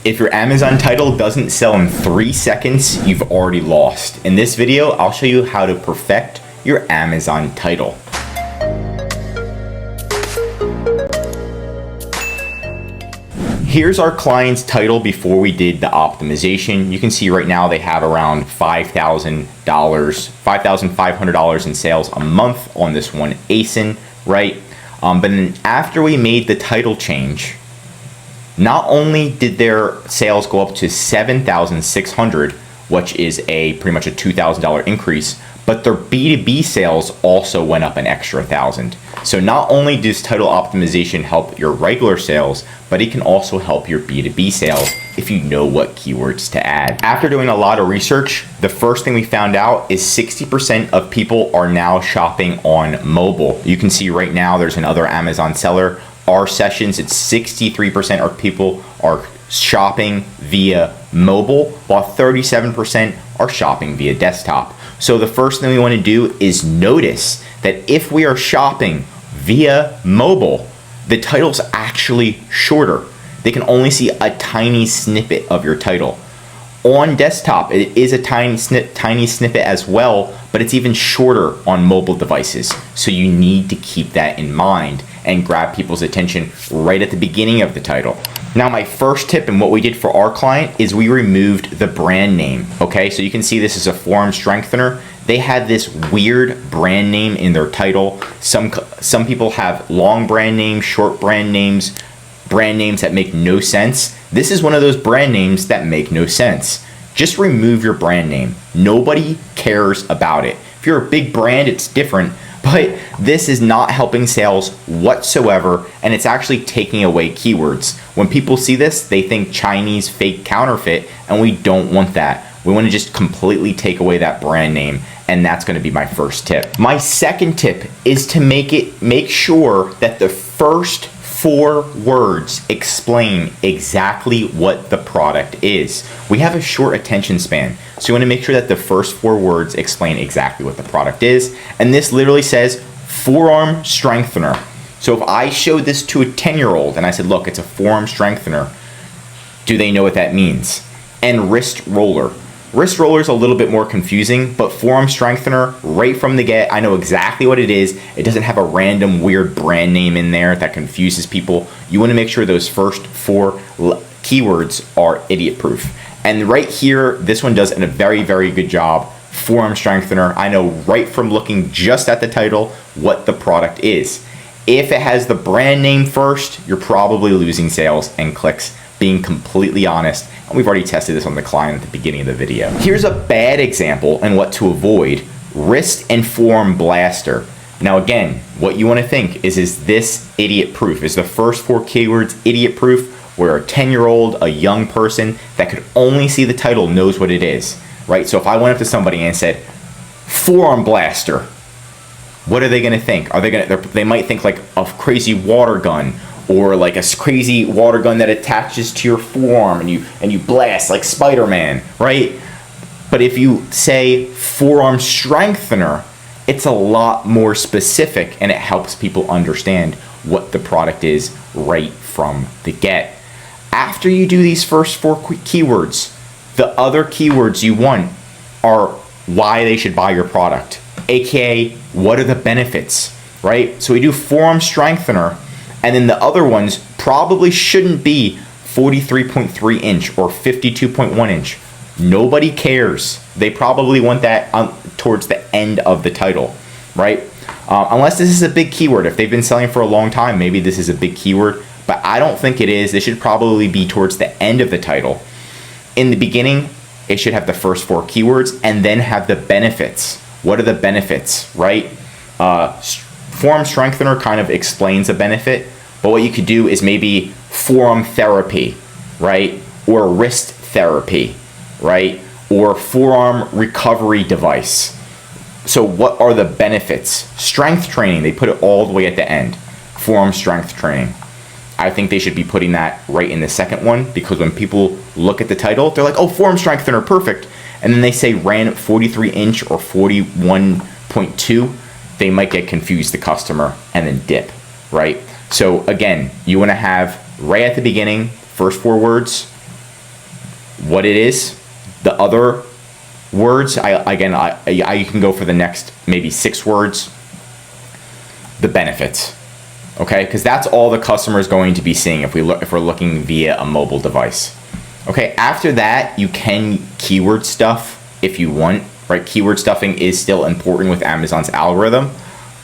If your Amazon title doesn't sell in 3 seconds, you've already lost. In this video, I'll show you how to perfect your Amazon title. Here's our client's title before we did the optimization. You can see right now they have around $5,500 in sales a month on this one ASIN, right? But then after we made the title change, not only did their sales go up to $7,600, which is pretty much a $2,000 increase, but their B2B sales also went up an extra $1,000. So not only does title optimization help your regular sales, but it can also help your B2B sales if you know what keywords to add. After doing a lot of research, the first thing we found out is 60% of people are now shopping on mobile. You can see right now there's another Amazon seller. Our sessions, it's 63% of people are shopping via mobile, while 37% are shopping via desktop. So the first thing we want to do is notice that if we are shopping via mobile, the title's actually shorter. They can only see a tiny snippet of your title. On desktop, it is a tiny snippet as well, but it's even shorter on mobile devices. So you need to keep that in mind and grab people's attention right at the beginning of the title. Now, my first tip and what we did for our client is we removed the brand name, okay? So you can see this is a forum strengthener. They had this weird brand name in their title. Some people have long brand names, short brand names that make no sense. This is one of those brand names that make no sense. Just remove your brand name. Nobody cares about it. If you're a big brand, it's different, but this is not helping sales whatsoever, and it's actually taking away keywords. When people see this, they think Chinese fake counterfeit, and we don't want that. We want to just completely take away that brand name, and that's going to be my first tip. My second tip is to make sure that the first 4 words explain exactly what the product is. We have a short attention span, so you want to make sure that the first 4 words explain exactly what the product is. And this literally says forearm strengthener. So if I showed this to a 10-year-old and I said, look, it's a forearm strengthener, do they know what that means? And wrist roller. Wrist roller is a little bit more confusing, but forearm strengthener, right from the get, I know exactly what it is. It doesn't have a random weird brand name in there that confuses people. You want to make sure those first 4 keywords are idiot proof. And right here, this one does a very, very good job. Forearm strengthener, I know right from looking just at the title what the product is. If it has the brand name first, you're probably losing sales and clicks, being completely honest. And we've already tested this on the client at the beginning of the video. Here's a bad example and what to avoid. Wrist and forearm blaster. Now again, what you want to think is this idiot proof? Is the first 4 keywords idiot proof, where a 10-year-old, a young person that could only see the title knows what it is, right? So if I went up to somebody and said, forearm blaster, what are they going to think? They might think like a crazy water gun, or like a crazy water gun that attaches to your forearm and you blast like Spider-Man, right? But if you say forearm strengthener, it's a lot more specific and it helps people understand what the product is right from the get. After you do these first 4 keywords, the other keywords you want are why they should buy your product, aka what are the benefits, right? So we do forearm strengthener, and then the other ones probably shouldn't be 43.3 inch or 52.1 inch. Nobody cares. They probably want that towards the end of the title, right? Unless this is a big keyword. If they've been selling for a long time, maybe this is a big keyword, but I don't think it is. This should probably be towards the end of the title. In the beginning, it should have the first 4 keywords and then have the benefits. What are the benefits, right? Forearm strengthener kind of explains a benefit, but what you could do is maybe forearm therapy, right? Or wrist therapy, right? Or forearm recovery device. So what are the benefits? Strength training, they put it all the way at the end. Forearm strength training. I think they should be putting that right in the second one, because when people look at the title, they're like, oh, forearm strengthener, perfect. And then they say ran 43 inch or 41.2. They might get confused, the customer, and then dip, right? So again, you want to have right at the beginning, first 4 words, what it is. The other words, I can go for the next maybe 6 words. The benefits, okay? Because that's all the customer is going to be seeing if we're looking via a mobile device. Okay, after that, you can keyword stuff if you want, right? Keyword stuffing is still important with Amazon's algorithm,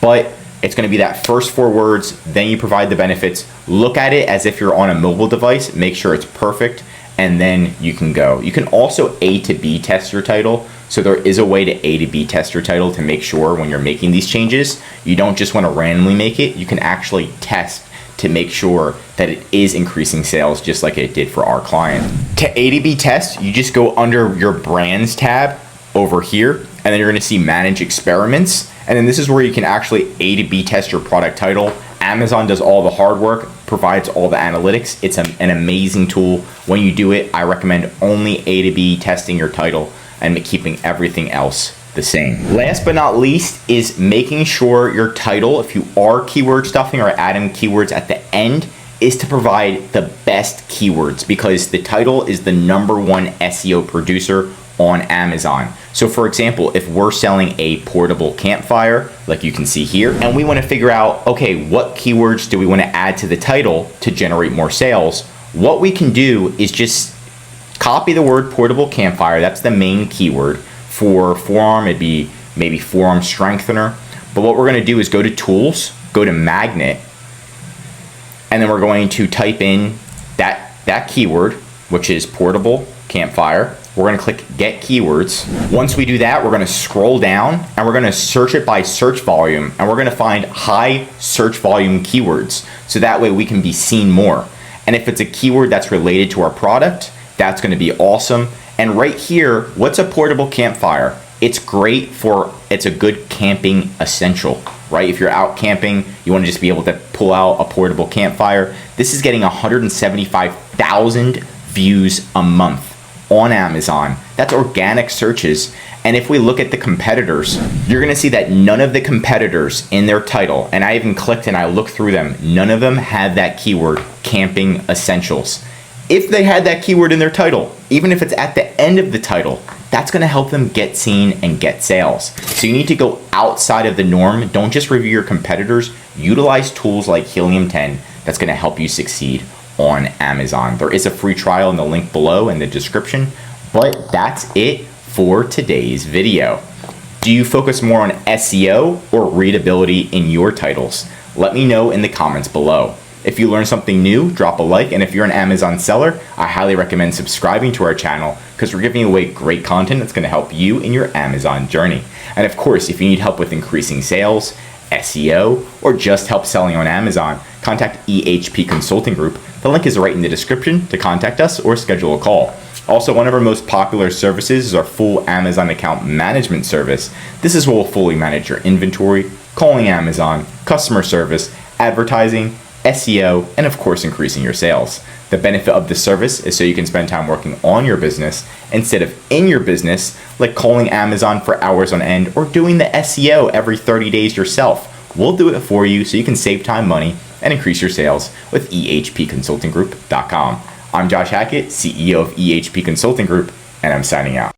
but it's going to be that first 4 words, then you provide the benefits. Look at it as if you're on a mobile device, make sure it's perfect, and then you can go. You can also A to B test your title. So there is a way to A to B test your title to make sure when you're making these changes, you don't just want to randomly make it. You can actually test to make sure that it is increasing sales just like it did for our client. To A to B test, you just go under your brands tab over here, and then you're going to see manage experiments. And then this is where you can actually A to B test your product title. Amazon does all the hard work, provides all the analytics. It's an amazing tool. When you do it, I recommend only A to B testing your title and keeping everything else the same. Last but not least is making sure your title, if you are keyword stuffing or adding keywords at the end, is to provide the best keywords, because the title is the #1 SEO producer on Amazon. So for example, if we're selling a portable campfire, like you can see here, and we want to figure out, okay, what keywords do we want to add to the title to generate more sales? What we can do is just copy the word portable campfire. That's the main keyword. For forearm, it'd be maybe forearm strengthener. But what we're going to do is go to tools, go to magnet, and then we're going to type in that keyword, which is portable campfire. We're going to click get keywords. Once we do that, we're going to scroll down and we're going to search it by search volume, and we're going to find high search volume keywords. So that way we can be seen more. And if it's a keyword that's related to our product, that's going to be awesome. And right here, what's a portable campfire? It's great it's a good camping essential, right? If you're out camping, you want to just be able to pull out a portable campfire. This is getting 175,000 views a month on Amazon. That's organic searches. And if we look at the competitors, you're going to see that none of the competitors in their title, and I even clicked and I looked through them, none of them have that keyword, camping essentials. If they had that keyword in their title, even if it's at the end of the title, that's going to help them get seen and get sales. So you need to go outside of the norm. Don't just review your competitors. Utilize tools like Helium 10 that's going to help you succeed on Amazon. There is a free trial in the link below in the description, but that's it for today's video. Do you focus more on SEO or readability in your titles? Let me know in the comments below. If you learned something new, drop a like, and if you're an Amazon seller, I highly recommend subscribing to our channel, because we're giving away great content that's going to help you in your Amazon journey. And of course, if you need help with increasing sales, SEO, or just help selling on Amazon, contact EHP Consulting Group. The link is right in the description to contact us or schedule a call. Also, one of our most popular services is our full Amazon account management service. This is where we'll fully manage your inventory, calling Amazon, customer service, advertising, SEO, and of course increasing your sales. The benefit of this service is so you can spend time working on your business instead of in your business, like calling Amazon for hours on end or doing the SEO every 30 days yourself. We'll do it for you so you can save time, money, and increase your sales with ehpconsultinggroup.com. I'm Josh Hackett, CEO of EHP Consulting Group, and I'm signing out.